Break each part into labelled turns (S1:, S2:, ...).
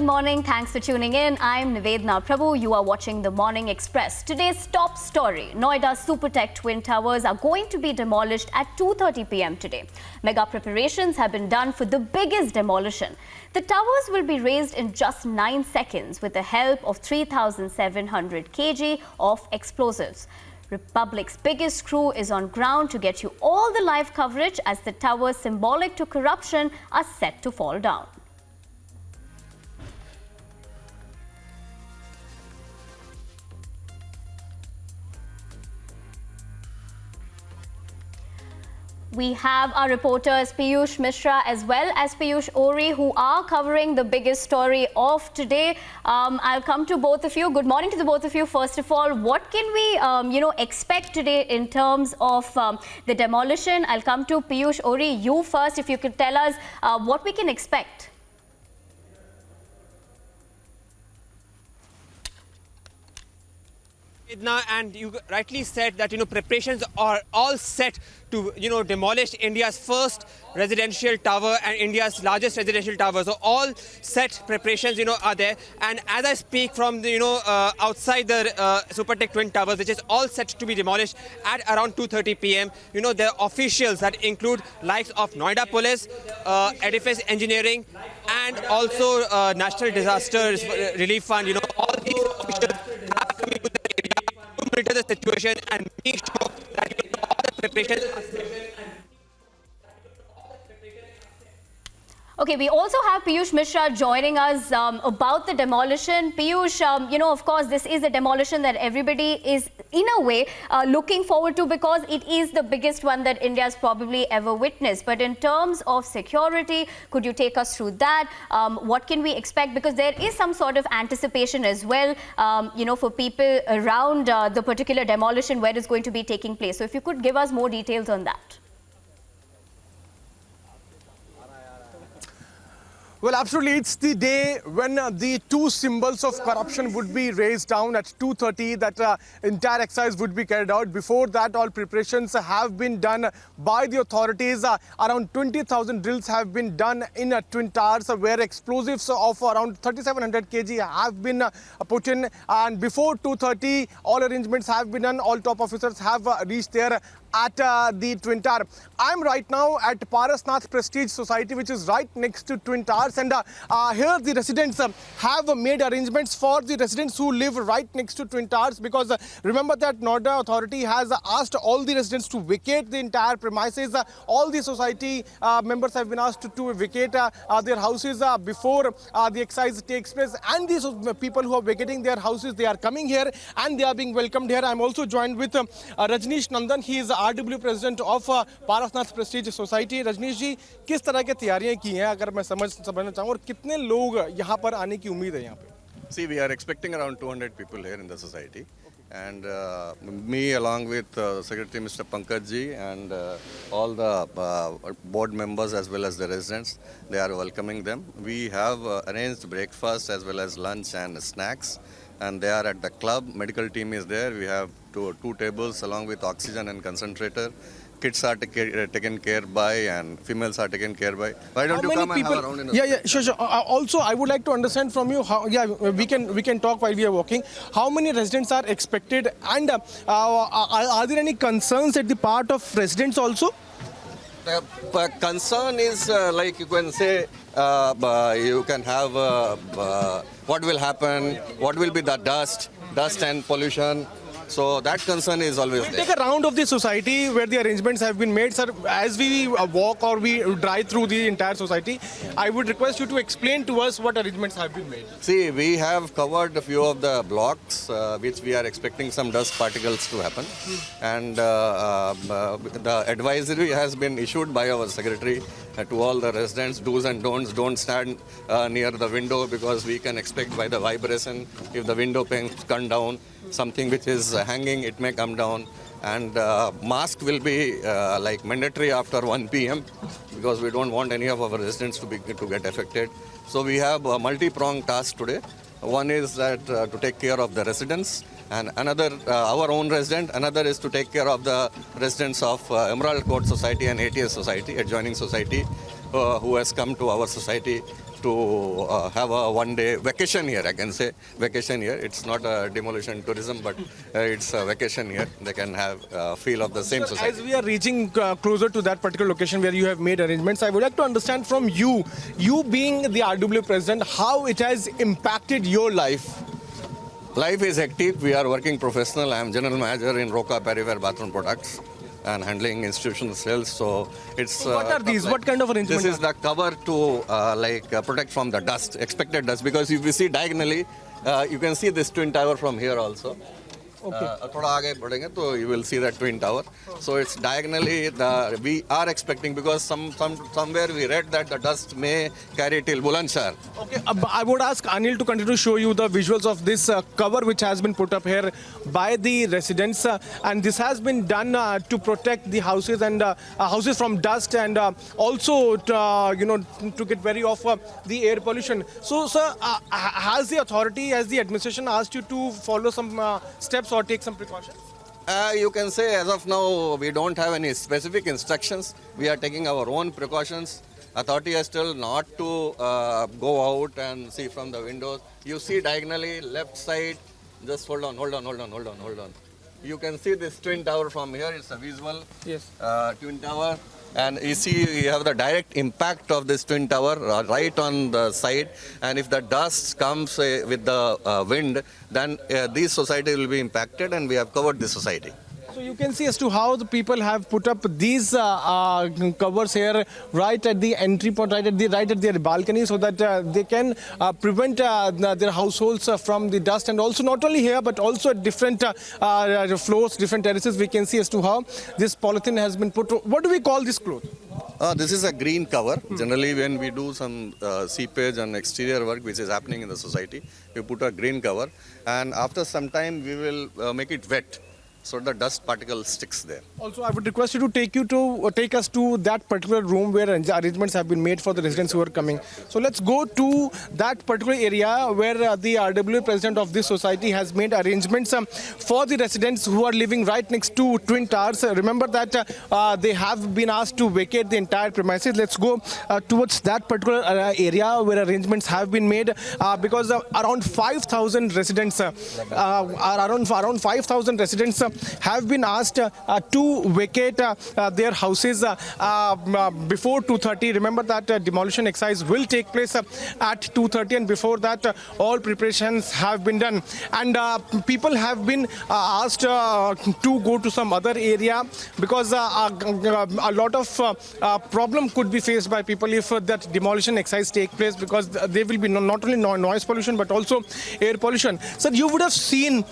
S1: good morning. Thanks for tuning in. I'm Nivedna Prabhu. You are watching The Morning Express. Today's top story, Noida Supertech Twin Towers are going to be demolished at 2:30 p.m. today. Mega preparations have been done for the biggest demolition. The towers will be raised in just 9 seconds with the help of 3,700 kg of explosives. Republic's biggest crew is on ground to get you all the live coverage as the towers symbolic to corruption are set to fall down. We have our reporters Piyush Mishra as well as Piyush Ori who are covering the biggest story of today. I'll come to both of you. Good morning to the both of you. First of all, what can we expect today in terms of the demolition? I'll come to Piyush Ori. You first, if you could tell us what we can expect.
S2: And you rightly said that preparations are all set to demolish India's first residential tower and India's largest residential tower. So all set preparations are there. And as I speak from the outside the Supertech Twin Towers, which is all set to be demolished at around 2:30 p.m. There are officials that include likes of Noida Police, Edifice Engineering, and also National Disaster Relief Fund. All these officials have come into the area to monitor the situation and make sure that all the preparations are set.
S1: Okay, we also have Piyush Mishra joining us about the demolition. Piyush, of course, this is a demolition that everybody is, in a way, looking forward to because it is the biggest one that India's probably ever witnessed. But in terms of security, could you take us through that? What can we expect? Because there is some sort of anticipation as well, for people around the particular demolition where it's going to be taking place. So if you could give us more details on that.
S3: Well, absolutely. It's the day when the two symbols of corruption would be raised down at 2:30. That entire exercise would be carried out. Before that, all preparations have been done by the authorities. Around 20,000 drills have been done in Twin Towers, where explosives of around 3,700 kg have been put in. And before 2:30, all arrangements have been done. All top officers have reached there at the Twin Tower. I'm right now at Parasnath Prestige Society, which is right next to Twin Towers. And here the residents have made arrangements for the residents who live right next to Twin Towers, because remember that Noida authority has asked all the residents to vacate the entire premises. All the society members have been asked to vacate their houses before the exercise takes place. And these people who are vacating their houses, they are coming here and they are being welcomed here. I'm also joined with Rajneesh Nandan. He is RW president of Parasnath Prestige Society. Rajneesh ji, किस तरह की तैयारियां की हैं अगर मैं समझना चाहूँ और कितने लोग यहाँ पर आने की उम्मीद है यहाँ पे?
S4: See, we are expecting around 200 people here in the society, and me along with Secretary Mr. Pankaj ji and all the board members as well as the residents, they are welcoming them. We have arranged breakfast as well as lunch and snacks, and they are at the club. Medical team is there. We have two tables along with oxygen and concentrator. Kids are taken care by and females are taken care by. Why don't you come and have a round in the
S3: sure. Also, I would like to understand from you how, we can talk while we are walking. How many residents are expected, and are there any concerns at the part of residents also?
S4: The concern is like you can say, you can have what will happen, what will be the dust and pollution. So that concern is always there.
S3: Take a round of the society where the arrangements have been made, sir. As we walk or we drive through the entire society, I would request you to explain to us what arrangements have been made.
S4: See, we have covered a few of the blocks which we are expecting some dust particles to happen. And the advisory has been issued by our secretary to all the residents, do's and don'ts. Don't stand near the window because we can expect by the vibration, if the window panes come down, something which is hanging, it may come down. And mask will be like mandatory after 1 p.m. because we don't want any of our residents to get affected. So we have a multi-pronged task today. One is that to take care of the residents, and another our own resident. Another is to take care of the residents of Emerald Court Society and ATS Society, adjoining society, who has come to our society to have a one-day vacation here. I can say vacation here. It's not a demolition tourism, but it's a vacation here. They can have feel of the same society.
S3: As we are reaching closer to that particular location where you have made arrangements, I would like to understand from you, you being the RW president, how it has impacted your life.
S4: Life is hectic. We are working professional. I am general manager in Roka Perriwear Bathroom Products and handling institutional sales. So it's.
S3: What are these? What kind of arrangements?
S4: This is the cover to protect from the dust, expected dust. Because if you see diagonally, you can see this twin tower from here also.
S3: Okay.
S4: थोड़ा आगे बढ़ेंगे तो you will see that twin tower. So it's diagonally. We are expecting because somewhere we read that the dust may carry till Bulandshahr.
S3: Okay, I would ask Anil to continue to show you the visuals of this cover which has been put up here by the residents, and this has been done to protect the houses and houses from dust and also to get wary of the air pollution. So, sir, has the authority, has the administration asked you to follow some steps or take some precautions?
S4: You can say as of now we don't have any specific instructions. We are taking our own precautions. Authority has still not to go out and see from the windows. You see diagonally left side. Just hold on. You can see this twin tower from here. It's a visual.
S3: Yes.
S4: Twin tower. And you see you have the direct impact of this twin tower right on the side. And if the dust comes with the wind, then this society will be impacted, and we have covered this society.
S3: So you can see as to how the people have put up these covers here right at the entry point, right at their balcony, so that they can prevent their households from the dust. And also not only here but also at different floors, different terraces, we can see as to how this polythene has been put. What do we call this cloth?
S4: This is a green cover. Generally, when we do some seepage and exterior work which is happening in the society, we put a green cover, and after some time we will make it wet, so the dust particle sticks there.
S3: Also, I would request you to take us to that particular room where arrangements have been made for the residents who are coming. So let's go to that particular area where the RWA president of this society has made arrangements for the residents who are living right next to Twin Towers. Remember that they have been asked to vacate the entire premises. Let's go towards that particular area where arrangements have been made because around 5,000 residents have been asked to vacate their houses before 2:30. Remember that demolition exercise will take place at 2:30, and before that all preparations have been done. And people have been asked to go to some other area because a lot of problem could be faced by people if that demolition exercise take place, because there will be not only noise pollution but also air pollution. Sir, you would have seen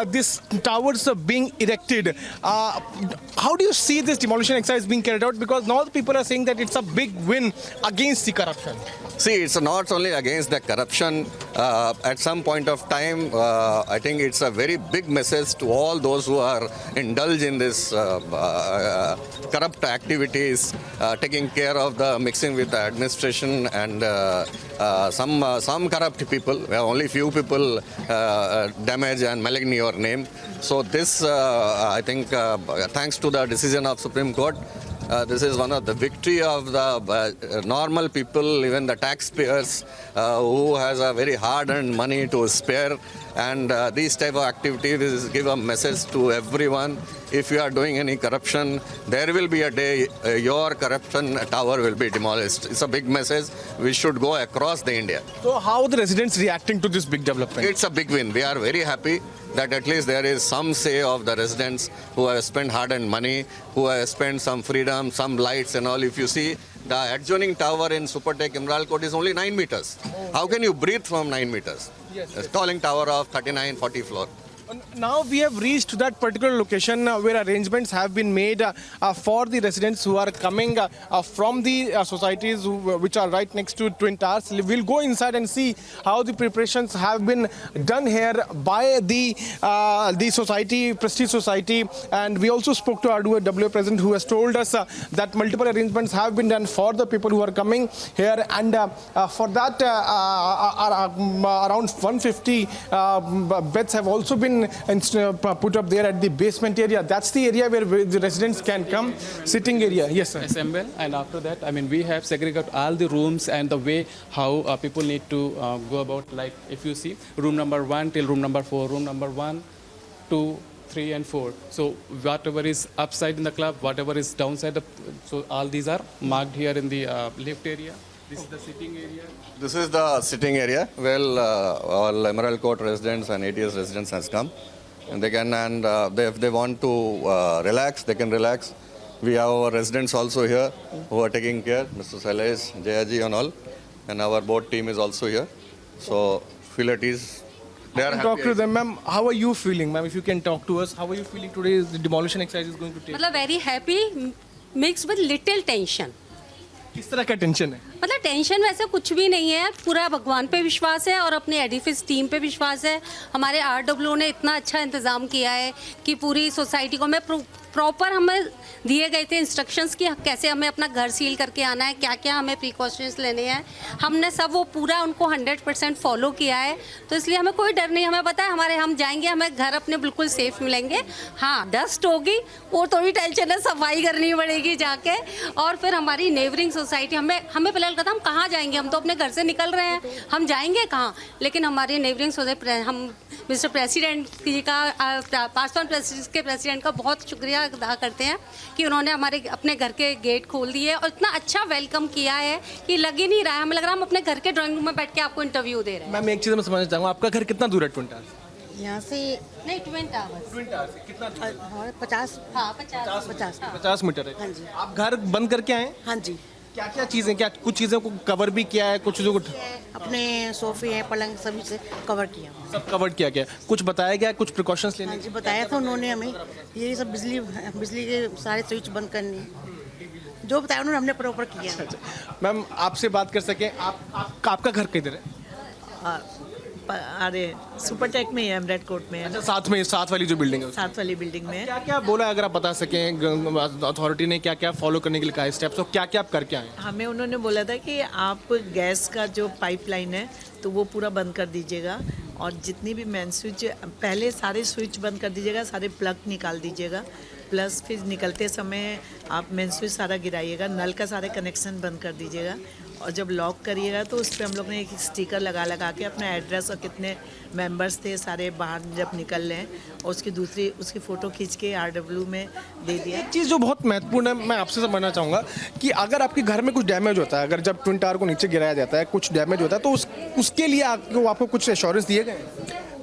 S3: these towers being erected. How do you see this demolition exercise being carried out? Because now the people are saying that it's a big win against the corruption.
S4: See, it's not only against the corruption. At some point of time, I think it's a very big message to all those who are indulged in this corrupt activities, taking care of the mixing with the administration and some corrupt people. Only few people damage and malign your name. So this, I think, thanks to the decision of Supreme Court, this is one of the victory of the normal people, even the taxpayers who has a very hard-earned money to spare. And these type of activities give a message to everyone. If you are doing any corruption, there will be a day your corruption tower will be demolished. It's a big message. We should go across the India.
S3: So how are the residents reacting to this big development?
S4: It's a big win. We are very happy that at least there is some say of the residents who have spent hard-earned money, who have spent some freedom, some lights and all. If you see, the adjoining tower in Supertech Imral Court is only 9 meters. How can you breathe from 9 meters?
S3: Yes,
S4: A stalling tower of 39, 40 floor.
S3: Now we have reached that particular location where arrangements have been made for the residents who are coming from the societies which are right next to Twin Towers. We'll go inside and see how the preparations have been done here by the society, Prestige Society. And we also spoke to RWA president, who has told us that multiple arrangements have been done for the people who are coming here. And for that, around 150 beds have also been been put up there at the basement area. That's the area where the residents can come, sitting area. Yes, sir.
S5: Assemble, and after that, I mean, we have segregated all the rooms and the way how people need to go about. Like if you see room number 1 till room number 4, room number 1, 2, 3 and 4. So whatever is upside in the club, whatever is downside, so all these are marked here in the lift area. This is the sitting area.
S4: This is the sitting area. Well, all Emerald Court residents and ATS residents has come, and they can, and if they want to relax, they can relax. We have our residents also here who are taking care, Mr. Sailesh, Jayaji and all, and our board team is also here. So feel at ease. They are
S3: Talk
S4: happy.
S3: to them, ma'am. How are you feeling, ma'am? If you can talk to us, how are you feeling today? The demolition exercise is going to take.
S6: मतलब very happy mix with little tension.
S3: किस तरह का tension है?
S6: मतलब tension वैसे कुछ भी नहीं है, पूरा भगवान पे विश्वास है और अपने एडिफिस टीम पे विश्वास है. हमारे आरडब्ल्यू ने इतना अच्छा इंतज़ाम किया है कि पूरी सोसाइटी को प्रॉपर हमें दिए गए थे इंस्ट्रक्शंस कि कैसे हमें अपना घर सील करके आना है, क्या क्या हमें प्रिकॉशंस लेने हैं. हमने सब वो पूरा उनको 100% फॉलो किया है, तो इसलिए हमें कोई डर नहीं. हमें पता है हमारे हम जाएंगे, हमें घर अपने बिल्कुल सेफ मिलेंगे. हाँ, डस्ट होगी वो थोड़ी टेंशन है, सफाई करनी पड़ेगी जाके. और फिर हमारी नेबरिंग सोसाइटी, हमें पहले लगा था हम कहाँ जाएंगे, हम तो अपने घर से निकल रहे हैं, हम जाएंगे कहाँ. लेकिन हमारी नेबरिंग सोसाइटी, हम मिस्टर प्रेसिडेंट जी का, पासवान के प्रेसिडेंट का बहुत शुक्रिया अदा करते हैं कि उन्होंने हमारे अपने घर के गेट खोल दिए और इतना अच्छा वेलकम किया है कि लग ही नहीं रहा है, हमें लग रहा है हम अपने घर के ड्राइंग रूम में बैठ के आपको इंटरव्यू दे रहे हैं.
S3: मैम, एक चीज़ मैं समझना चाहूँगा, आपका घर कितना दूर है ट्विन टावर?
S7: यहाँ से
S6: नहीं, ट्विन टावर्स.
S3: ट्विन टावर से कितना दूर?
S7: हमारे 50
S6: हाँ, 50.
S3: 50 मीटर है.
S7: हाँ जी.
S3: आप घर बंद करके आए?
S7: हाँ जी.
S3: क्या क्या चीज़ें, क्या कुछ चीज़ों को कवर भी किया है, कुछ चीज़ों को
S7: अपने सोफे हैं, पलंग सभी से कवर किया.
S3: सब कवर किया गया? कुछ बताया गया, कुछ प्रिकॉशंस लेने?
S7: हाँ जी, बताया था उन्होंने हमें, ये सब बिजली के सारे स्विच बंद करने, जो बताया उन्होंने हमने प्रॉपर किया.
S3: मैम, आपसे बात कर सकें, आपका घर किधर है?
S8: अरे सुपरटेक में है, एमरेड कोर्ट में है.
S3: अच्छा, साथ वाली जो बिल्डिंग है,
S8: साथ वाली बिल्डिंग में है.
S3: क्या क्या बोला, अगर आप बता सकें, अथॉरिटी ने क्या क्या फॉलो करने के लिए कहा स्टेप्स, और क्या क्या आप करके आए?
S8: हमें उन्होंने बोला था कि आप गैस का जो पाइपलाइन है तो वो पूरा बंद कर दीजिएगा, और जितनी भी मेन स्विच, पहले सारे स्विच बंद कर दीजिएगा, सारे प्लग निकाल दीजिएगा, प्लस फिर निकलते समय आप मेन स्विच सारा गिराइएगा, नल का सारे कनेक्शन बंद कर दीजिएगा, और जब लॉक करिएगा तो उस पर हम लोग ने एक स्टिकर लगा के अपना एड्रेस और कितने मेंबर्स थे सारे बाहर जब निकल लें, और उसकी फ़ोटो खींच के आरडब्ल्यू में दे दिया.
S3: एक चीज़ जो बहुत महत्वपूर्ण है, मैं आपसे समझना चाहूँगा कि अगर आपके घर में कुछ डैमेज होता है, अगर जब ट्विन टावर को नीचे गिराया जाता है, कुछ डैमेज होता है, तो उसके लिए आपको कुछ एश्योरेंस दिए गए?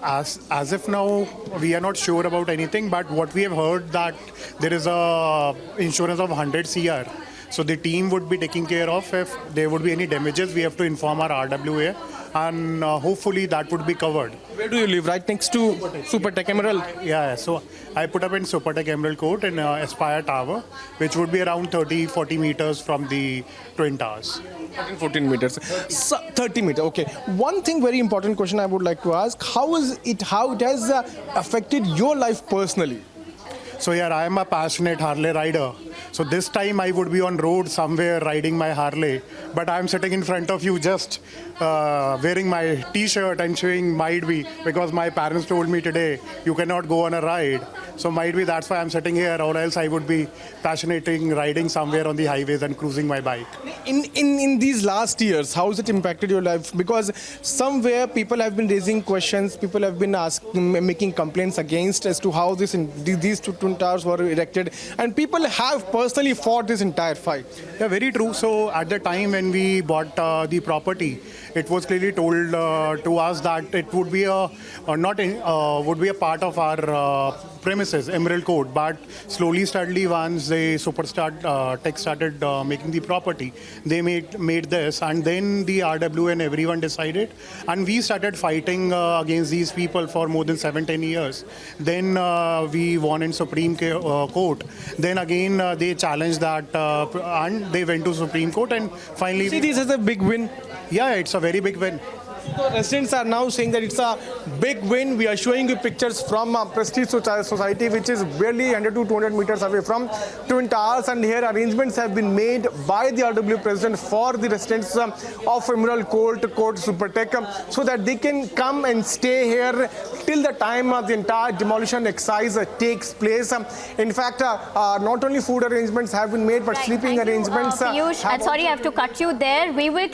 S9: As of now, we are not sure about anything, but what we have heard that there is a insurance of 100 CR. So the team would be taking care of if there would be any damages. We have to inform our RWA, and hopefully that would be covered.
S3: Where do you live? Right next to Supertech Emerald?
S9: Yeah, so I put up in Supertech Emerald Court in Aspire Tower, which would be around 30-40 meters from the Twin Towers.
S3: 14 meters. 30 meters. Okay. One thing, very important question I would like to ask: how it has affected your life personally?
S9: So yeah, I am a passionate Harley rider. So this time I would be on road somewhere riding my Harley, but I'm sitting in front of you just wearing my T-shirt and showing might be because my parents told me today you cannot go on a ride. So might be that's why I'm sitting here, or else I would be passionating riding somewhere on the highways and cruising my bike.
S3: In these last years, how has it impacted your life? Because somewhere people have been raising questions, people have been making complaints against as to how these two twin towers were erected, and people have personally fought this entire fight.
S9: Yeah, very true. So at the time when we bought the property, it was clearly told to us that it would be would be a part of our premises, Emerald Court. But slowly, steadily, once they tech started making the property, they made this, and then the RW and everyone decided, and we started fighting against these people for more than 7-10 years. Then we won in Supreme Court. Then again they challenged that, and they went to Supreme Court, and finally.
S3: See, this is a big win.
S9: Yeah, it's a very big win.
S3: So residents are now saying that it's a big win. We are showing you pictures from Prestige Society, which is barely 100 to 200 meters away from Twin Towers, and here arrangements have been made by the RW president for the residents of Emerald Court Supertech so that they can come and stay here till the time the entire demolition exercise takes place. In fact, not only food arrangements have been made, but sleeping
S1: Thank you,
S3: arrangements.
S1: Piyush, and sorry I have to cut you there. We will keep